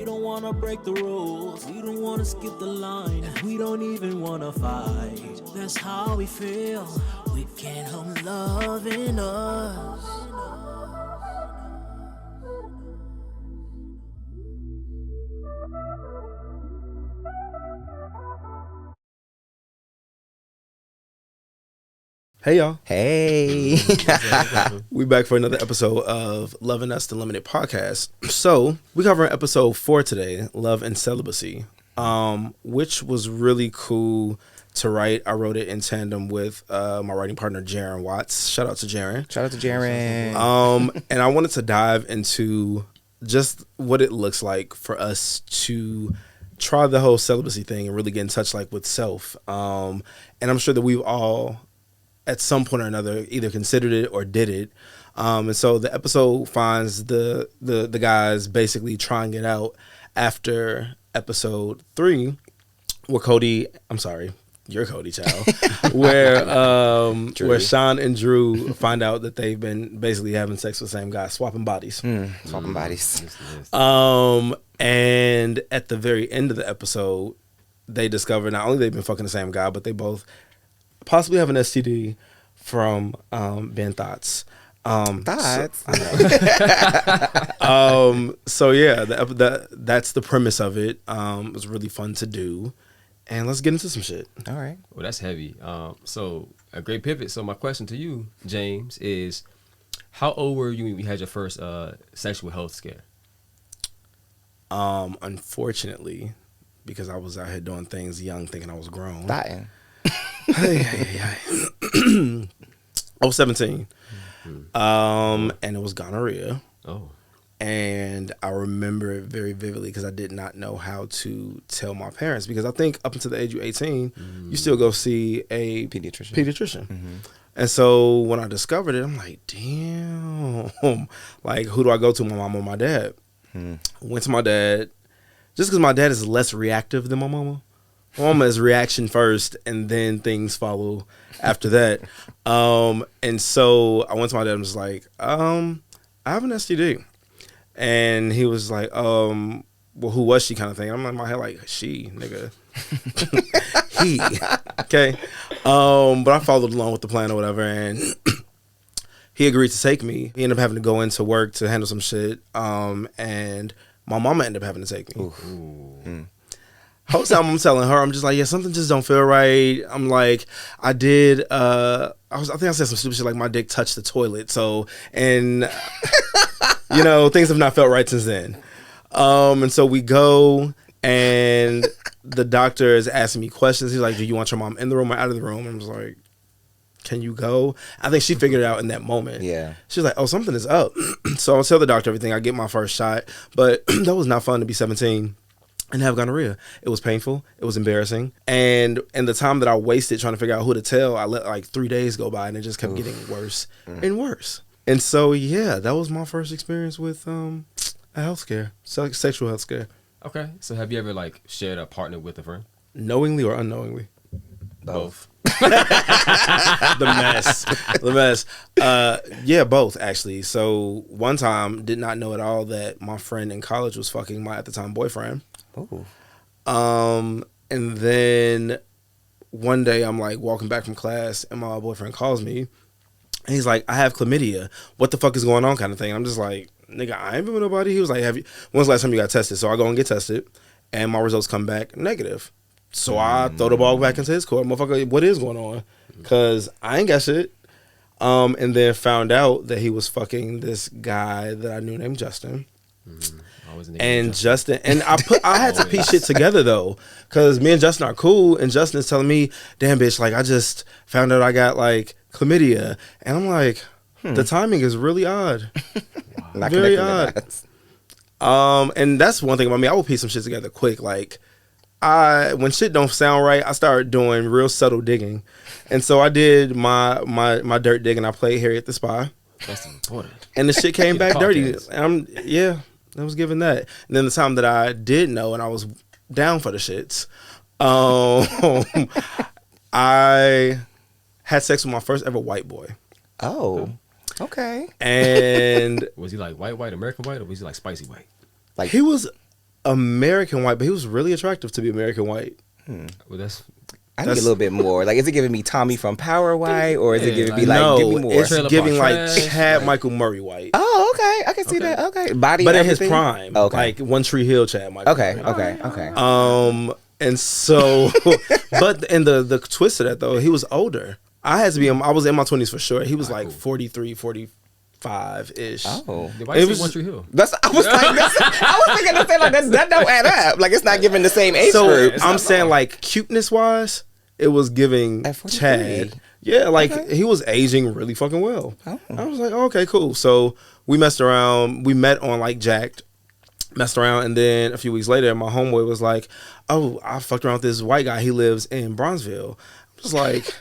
don't wanna break the rules, we don't wanna skip the line, and we don't even wanna fight. That's how we feel. We can't help loving us. Hey y'all. Hey. We back for another episode of Loving Us the Limited podcast. So we covering episode 4 today, Love and Celibacy, which was really cool to write. I wrote it in tandem with my writing partner Jaren Watts. Shout out to Jaren. Shout out to Jaren. And I wanted to dive into just what it looks like for us to try the whole celibacy thing and really get in touch like with self. And I'm sure that we've all at some point or another either considered it or did it. And so the episode finds the guys basically trying it out after episode 3, where you're Cody, child, where Sean and Drew find out that they've been basically having sex with the same guy, swapping bodies. Swapping bodies. And at the very end of the episode, they discover not only they've been fucking the same guy, but they both possibly have an STD from Ben Thoughts. Thoughts? So yeah, that's the premise of it. It was really fun to do. And let's get into some shit. All right. Well, that's heavy. So a great pivot. So my question to you, James, is how old were you when you had your first sexual health scare? Unfortunately, because I was out here doing things young, thinking I was grown. Dying. I was 17. And it was gonorrhea. Oh. And I remember it very vividly because I did not know how to tell my parents, because I think up until the age of 18, you still go see a pediatrician. And so when I discovered it, I'm like, damn, like, who do I go to, my mom or my dad? Went to my dad, just because my dad is less reactive than my mama. My mama is reaction first, and then things follow after that. And so I went to my dad and was like, I have an STD. And he was like, well, who was she, kind of thing. I'm in my head like, she, nigga. He. Okay. But I followed along with the plan or whatever, and he agreed to take me. He ended up having to go into work to handle some shit. And my mama ended up having to take me. Whole time I'm telling her, I'm just like, yeah, something just don't feel right. I'm like, I think I said some stupid shit like my dick touched the toilet. So, and you know, things have not felt right since then. And so we go, and the doctor is asking me questions. He's like, do you want your mom in the room or out of the room? I'm just like, can you go? I think she figured it out in that moment. Yeah. She's like, oh, something is up. So I'll tell the doctor everything. I get my first shot, but that was not fun to be 17 and have gonorrhea. It was painful. It was embarrassing. And the time that I wasted trying to figure out who to tell, I let like 3 days go by, and it just kept getting worse and worse. And so, yeah, that was my first experience with a health scare, sexual health scare. Okay. So have you ever like shared a partner with a friend? Knowingly or unknowingly? Both. The mess. Yeah, both actually. So one time, did not know at all that my friend in college was fucking my at the time boyfriend. Ooh. And then one day I'm like walking back from class, and my boyfriend calls me, and he's like, I have chlamydia. What the fuck is going on, kind of thing. I'm just like, nigga, I ain't been with nobody. He was like, when's the last time you got tested? So I go and get tested, and my results come back negative. So I throw the ball back into his court. Motherfucker, what is going on? Because I ain't got shit. And then found out that he was fucking this guy that I knew named Justin. And Justin, and I had to piece shit together though, because me and Justin are cool, and Justin is telling me, damn bitch, like I just found out I got like chlamydia, and I'm like, the timing is really odd. Not very odd. And that's one thing about me, I will piece some shit together quick. Like when shit don't sound right, I start doing real subtle digging. And so I did my dirt digging. I played Harriet the Spy. That's important. And the shit came back dirty. And I was given that. And then the time that I did know and I was down for the shits, I had sex with my first ever white boy. Oh, okay. And was he like white, American white, or was he like spicy white? Like he was American white, but he was really attractive to be American white. Well, that's I need a little bit more. Like, is it giving me Tommy from Power white, or is it giving me like no, give me more? it's Trailer giving Park like Trash, Chad like- Michael Murray white. Oh, okay. I can see that. Okay, body, But and in his everything? prime, Okay. like One Tree Hill Chad Michael. Okay, Murray. okay. And so, but and the twist of that though, he was older. I had to be. I was in my 20s for sure. He was like 43, 45 ish. Oh. why It you was- say One Tree Hill? That's, I was thinking to say like that don't add up. Like, it's not giving the same age So group. I'm saying like cuteness wise, it was giving At 43. Chad. Yeah, like he was aging really fucking well. Oh. I was like, okay, cool. So we messed around. We met on like Jacked, messed around, and then a few weeks later, my homeboy was like, "Oh, I fucked around with this white guy. He lives in Bronzeville." I was like,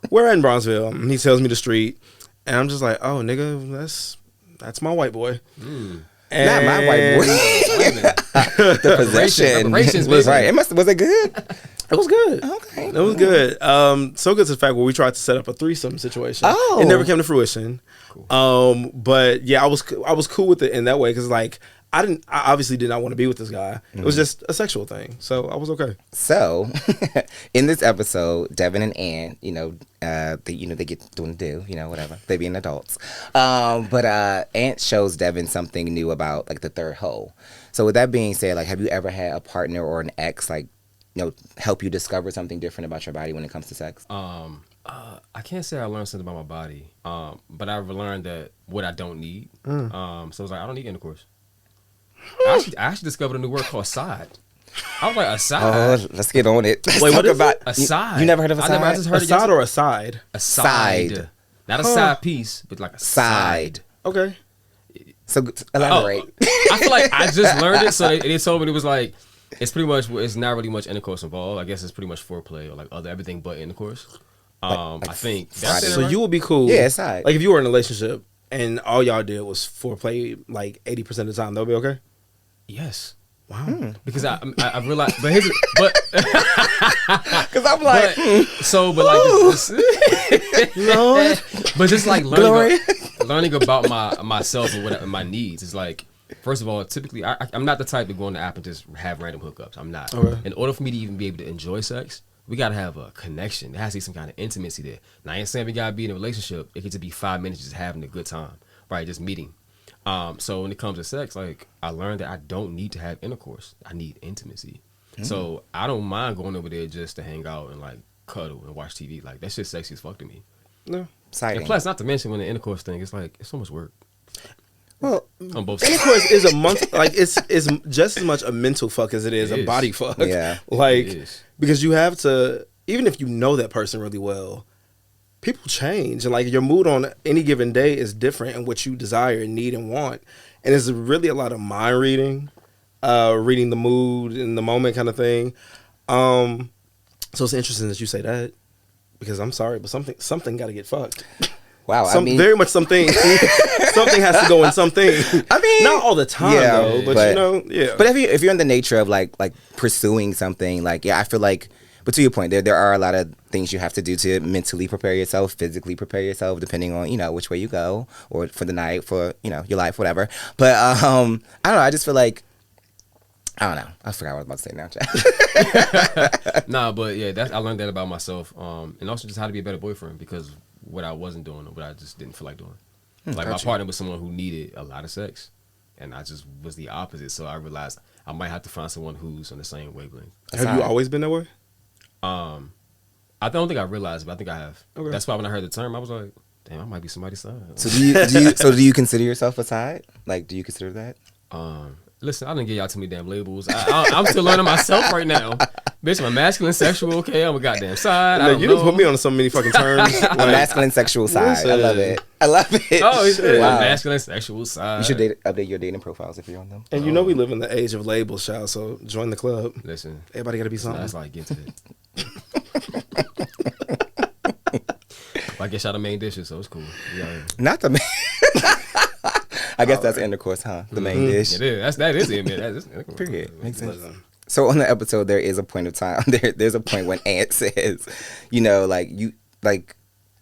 "Where in Bronzeville?" And he tells me the street, and I'm just like, "Oh, nigga, that's my white boy." Not my white boy. The possession. Reparations, was baby. right. Was it good? It was good. Okay. It was good. So good to the fact where we tried to set up a threesome situation. Oh. It never came to fruition. But yeah, I was cool with it in that way because like I obviously did not want to be with this guy. It was just a sexual thing, so I was okay. So, in this episode, Devin and Ant, they get doing the do, whatever. They being adults. But Ant shows Devin something new about like the third hole. So with that being said, like, have you ever had a partner or an ex like, help you discover something different about your body when it comes to sex? I can't say I learned something about my body, but I've learned that what I don't need. So I was like, I don't need intercourse. I actually discovered a new word called side. I was like, a Oh, side? let's get on it. Let's Wait, talk what is about it? A side. You never heard of a I side? just A heard it side or a side? a side. Side. Not a side piece, but like a Side. side. Okay. So elaborate. I feel like I just learned it, so they told me it was like, it's pretty much, it's not really much intercourse involved. I guess it's pretty much foreplay or like everything but intercourse. I think that's Friday. So you would be cool. Yeah, side. Like if you were in a relationship and all y'all did was foreplay like 80% of the time, that would be okay? yes. Wow. Because I realized, but here's, but Because I'm like, but like this, Lord. but just like Glory. learning about myself and what my needs is like. First of all, typically I'm not the type to go on the app and just have random hookups. I'm not. Okay. In order for me to even be able to enjoy sex, we gotta have a connection. There has to be some kind of intimacy there. Now I ain't saying we gotta be in a relationship. It could just be 5 minutes just having a good time, right? Just meeting. So when it comes to sex, like I learned that I don't need to have intercourse. I need intimacy. So I don't mind going over there just to hang out and like cuddle and watch TV. Like that's just sexy as fuck to me. No. exciting. And plus, not to mention when the intercourse thing, it's like it's so much work Well, on both sides. Intercourse is a month. Like it's just as much a mental fuck as it is It a is. body fuck. Yeah. Like It is. because you have to, even if you know that person really well, people change, and like your mood on any given day is different, and what you desire, need, and want, and it's really a lot of mind reading, reading the mood and the moment kind of thing. So it's interesting that you say that, because I'm sorry, but something got to get fucked. wow. I mean, Very much something. Something has to go in something. I mean, not all the time yeah, though, but you know, yeah. But if you're in the nature of like pursuing something, like I feel like. But to your point, there are a lot of things you have to do to mentally prepare yourself, physically prepare yourself, depending on which way you go, or for the night, for your life, whatever. But I don't know. I just feel like I don't know. I forgot what I was about to say now. Nah, but yeah, I learned that about myself, and also just how to be a better boyfriend, because what I wasn't doing, or what I just didn't feel like doing. Like my partner was someone who needed a lot of sex, and I just was the opposite. So I realized I might have to find someone who's on the same wavelength. Have you always been that way? I don't think I realized, but I think I have. Okay. That's why when I heard the term, I was like, "Damn, I might be somebody's son." So do you consider yourself a side? Like, do you consider that? Listen, I didn't give y'all too many damn labels. I'm still learning myself right now. Bitch, I'm a masculine, sexual. Okay, I'm a goddamn side. I Like, don't you know. done put me on so many fucking terms. A masculine sexual side. I love it. Oh, it's a Wow. masculine, sexual side. You should update your dating profiles if you're on them. And you know we live in the age of labels, child. So join the club. Listen, Everybody got to be something. that's like get to it. I guess y'all the main dishes, so it's cool. Yeah, Not the main. I guess that's intercourse, huh? The main dish. it is. That is it, man. That is, Period. Makes sense. So on the episode, there is a point of time. There's a point when Ant says,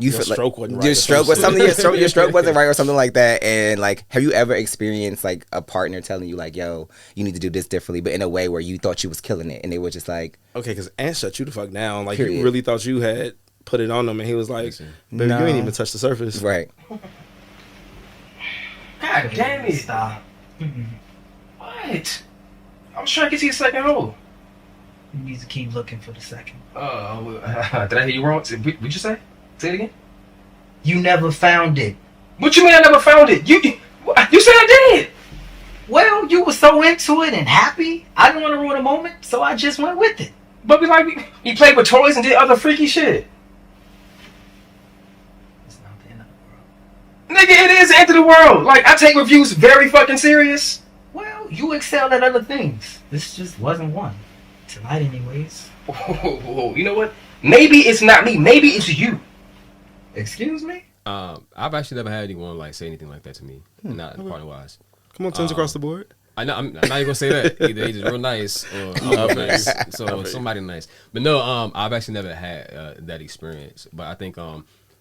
you Your feel stroke like wasn't right your or stroke some was shit. something. Your stroke wasn't right or something like that. And like, have you ever experienced like a partner telling you like, "Yo, you need to do this differently," but in a way where you thought you was killing it, and they were just like, Okay, because Ant shut you the fuck down. Like Period. you really thought you had put it on him, and he was like, "Baby, No. you ain't even touched the surface." right. God damn it. Stop. What? I was trying to get to your second hole. You need to keep looking for the second. Did I hear you wrong? What'd you say? Say it again. You never found it. What you mean I never found it? You said I did. Well, you were so into it and happy. I didn't want to ruin a moment, so I just went with it. But we played with toys and did other freaky shit. It's not the end of the world. Nigga, it is the end of the world. Like, I take reviews very fucking serious. Well, you excelled at other things. This just wasn't one. Tonight, anyways. Whoa, you know what? Maybe it's not me. Maybe it's you. Excuse me? I've actually never had anyone like say anything like that to me, not partner wise. Come on, tens across the board. I'm not even gonna say that. Either they just real nice or nice. So somebody nice. But no, I've actually never had that experience. But I think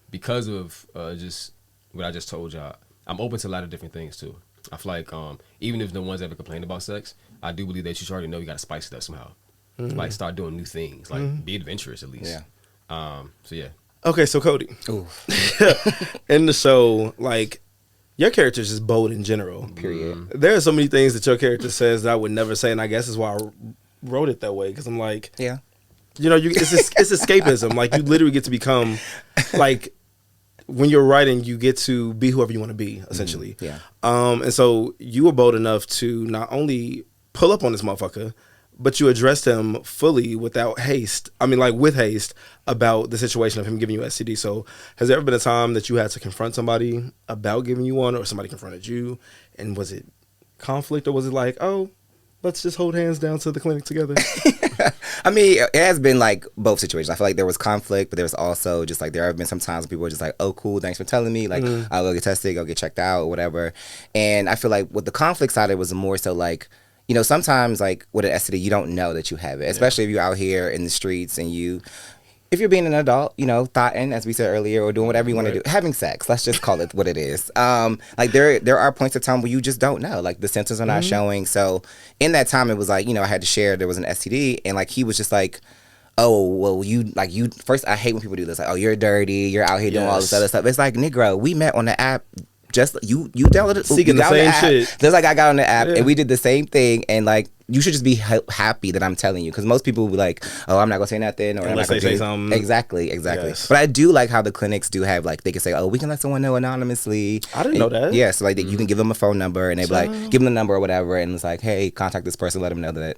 because of just what I just told y'all, I'm open to a lot of different things too. I feel like even if no one's ever complained about sex, I do believe that you should already know you got to spice it up somehow. Like start doing new things, like be adventurous at least. Yeah. So yeah. Okay, so Cody, Ooh. in the show, like your character is just bold in general. Period. There are so many things that your character says that I would never say, and I guess is why I wrote it that way because I'm like, Yeah. you know, it's escapism. Like you literally get to become like. When you're writing, you get to be whoever you want to be, essentially. Yeah. And so you were bold enough to not only pull up on this motherfucker, but you addressed him fully without haste. I mean, like with haste about the situation of him giving you STD. So has there ever been a time that you had to confront somebody about giving you one, or somebody confronted you? And was it conflict, or was it like, oh, let's just hold hands down to the clinic together? I mean, it has been like both situations. I feel like there was conflict, but there was also just like there have been some times when people were just like, "Oh, cool, thanks for telling me." Like, I'll go get tested, go get checked out, or whatever. And I feel like with the conflict side, it was more so like, you know, sometimes like with an STD, you don't know that you have it, especially if you're out here in the streets and if you're being an adult, you know, thotting, as we said earlier, or doing whatever you want to do, having sex, let's just call it what it is. Like there are points of time where you just don't know, like the symptoms are not showing. So in that time, it was like, you know, I had to share there was an STD, and like he was just like, oh, well, you first, I hate when people do this, like, oh, you're dirty, you're out here doing all this other stuff. It's like, Negro, we met on the app. Just you downloaded Seeking the same shit. Just like I got on the app and we did the same thing, and like you should just be happy that I'm telling you, because most people will be like, oh, I'm not gonna say nothing, or Unless I'm not they gonna say something. Exactly. Yes. But I do like how the clinics do have like they can say, oh, we can let someone know anonymously. I didn't know that. Yeah, so like you can give them a phone number and they be like, give them the number or whatever, and it's like, hey, contact this person, let them know that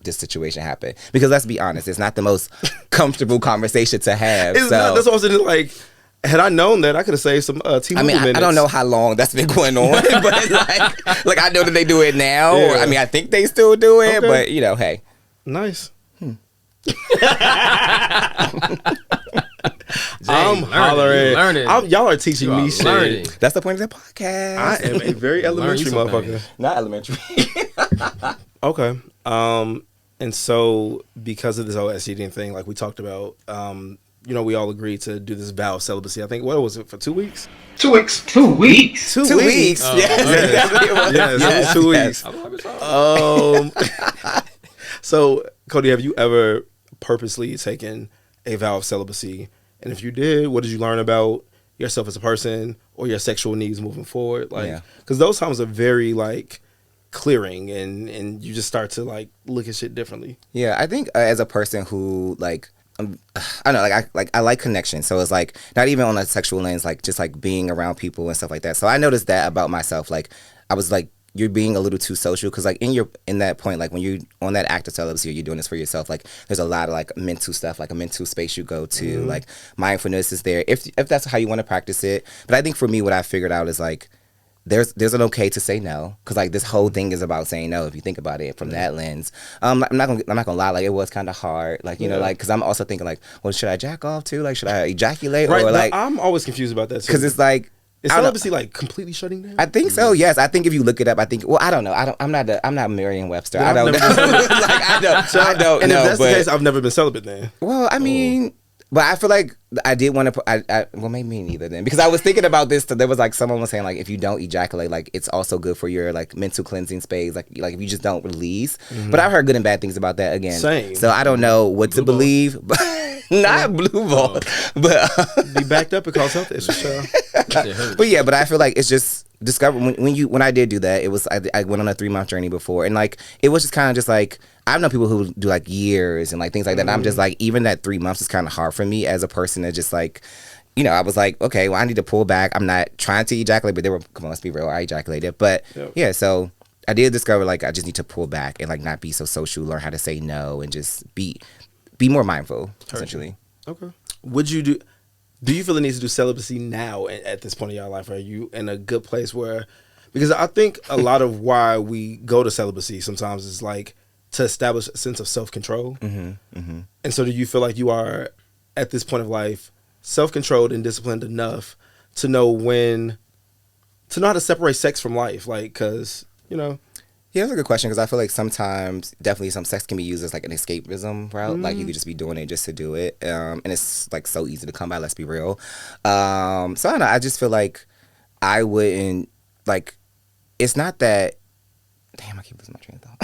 this situation happened. Because let's be honest, it's not the most comfortable conversation to have. It's not, that's what I'm saying. Like, had I known that, I could have saved some T-Mobile minutes. I don't know how long that's been going on, but like I know that they do it now. Yeah. Or, I mean, I think they still do it, Okay. but you know, hey. Nice. Jay, I'm hollering. Y'all are teaching me shit. learning. That's the point of the podcast. I am a very elementary some motherfucker. things. Not elementary. Okay. And so because of this whole STD thing, like we talked about, you know, we all agreed to do this vow of celibacy. I think, what was it, for 2 weeks? 2 weeks. 2 weeks? 2 2 weeks. weeks. Yes. Yes, it was 2 weeks. So, Cody, have you ever purposely taken a vow of celibacy? And if you did, what did you learn about yourself as a person or your sexual needs moving forward? Like, because those times are very like clearing, and you just start to like look at shit differently. Yeah, I think as a person who like I don't know, I like connection. So it's like not even on a sexual lens, like just like being around people and stuff like that. So I noticed that about myself. Like I was like, you're being a little too social, because like in that point, like when you're on that act of celibacy or you're doing this for yourself, like there's a lot of like mental stuff, like a mental space you go to, like mindfulness is there if that's how you want to practice it. But I think for me, what I figured out is like there's an okay to say no, because like this whole thing is about saying no if you think about it from that lens. I'm not gonna lie, like it was kind of hard, like you know, like because I'm also thinking like, well, should I jack off too, like should I ejaculate, Right. or like I'm always confused about that too. because it's like is I don't know. celibacy like completely shutting down? I think so. Yes, I think if you look it up, I think. Well, I don't know. I'm not Merriam-Webster. I don't know. never been like I don't and know. if that's But the case, I've never been celibate then. well, I mean, But I feel like I did want to. Well, maybe me neither then, because I was thinking about this. There was like someone was saying like if you don't ejaculate, like it's also good for your like mental cleansing space. Like if you just don't release. But I've heard good and bad things about that again. Same. So I don't know what to believe. But not blue ball, but Be backed up. It cause health issues. So. Shit hurts. but yeah. But I feel like it's just discover when I did do that. It was I went on a 3-month journey before, and like it was just kind of just like. I've known people who do like years and like things like that. And I'm just like, even that 3 months is kind of hard for me as a person to just like, you know, I was like, okay, well, I need to pull back. I'm not trying to ejaculate, but come on, let's be real, I ejaculated. But yeah, so I did discover like I just need to pull back and like not be so social, learn how to say no, and just be more mindful, essentially. Okay. Would you do you feel the need to do celibacy now at this point in your life? Are you in a good place where, because I think a lot of why we go to celibacy sometimes is like, to establish a sense of self-control. And so do you feel like you are, at this point of life, self-controlled and disciplined enough to know how to separate sex from life? Like, because, you know. Yeah, that's a good question, because I feel like sometimes definitely some sex can be used as like an escapism route. Like you could just be doing it just to do it. And it's like so easy to come by, let's be real. So I don't know, I just feel like I wouldn't, like, it's not that, damn, I keep losing my train of thought.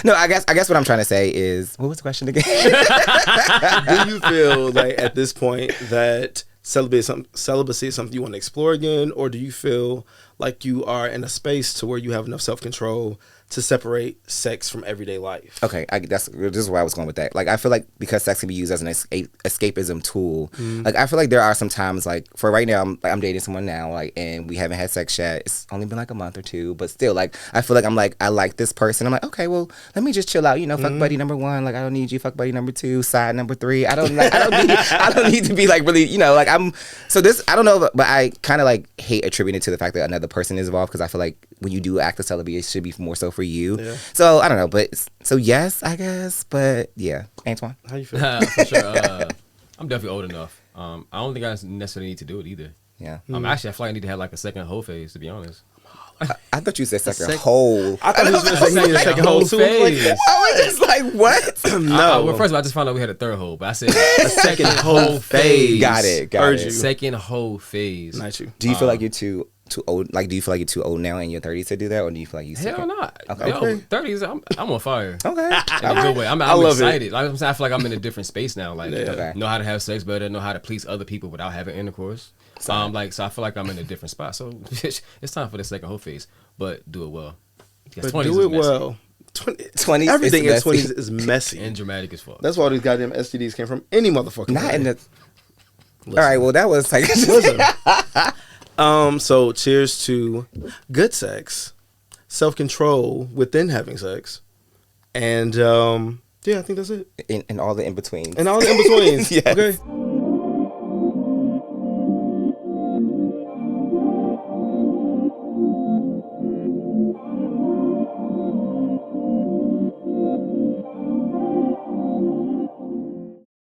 No, I guess what I'm trying to say is, what was the question again? Do you feel like at this point that celibacy is something you want to explore again, or do you feel like you are in a space to where you have enough self-control to separate sex from everyday life? Okay, this is where I was going with that. Like, I feel like because sex can be used as an escapism tool, like I feel like there are some times, like for right now, I'm dating someone now, like, and we haven't had sex yet. It's only been like a month or two, but still, like I feel like I like this person. I'm like, okay, well, let me just chill out. You know, fuck buddy number 1. Like I don't need you. Fuck buddy number 2. Side number 3. I don't need to be like really, you know, like I'm. So this, I don't know, but I kind of like hate attributing it to the fact that another person is involved, because I feel like when you do act of celibacy, it should be more so for you. Yeah. So I don't know, but so yes, I guess, but yeah, Antoine, how you feel? For sure, I'm definitely old enough. I don't think I necessarily need to do it either. Yeah. Actually, I feel like I need to have like a second whole phase, to be honest. I thought you said second whole. I thought he was going to say he needed a second whole too. phase. I was just like, what? No. Well, first of all, I just found out we had a third hole, but I said a second whole phase. Got it. Heard you. Second whole phase. Not you. Do you feel like you're too old? Like, do you feel like you're too old now in your 30s to do that, or do you feel like you? Hell not. Okay. Yo, 30s, I'm on fire. Okay. In a good way. I'm love excited. it. Like I'm saying, I feel like I'm in a different space now. Like, Okay. know how to have sex better, know how to please other people without having intercourse. So I feel like I'm in a different spot. So it's time for the second whole phase, but do it well. But do it well. 20s. Everything in 20s is messy and dramatic as fuck. That's where all these goddamn STDs came from. Any motherfucking Not way. in the. All right. Well, that was like. So cheers to good sex, self-control within having sex, and yeah, I think that's it. And all the in betweens. And all the in-betweens. Yes. Okay.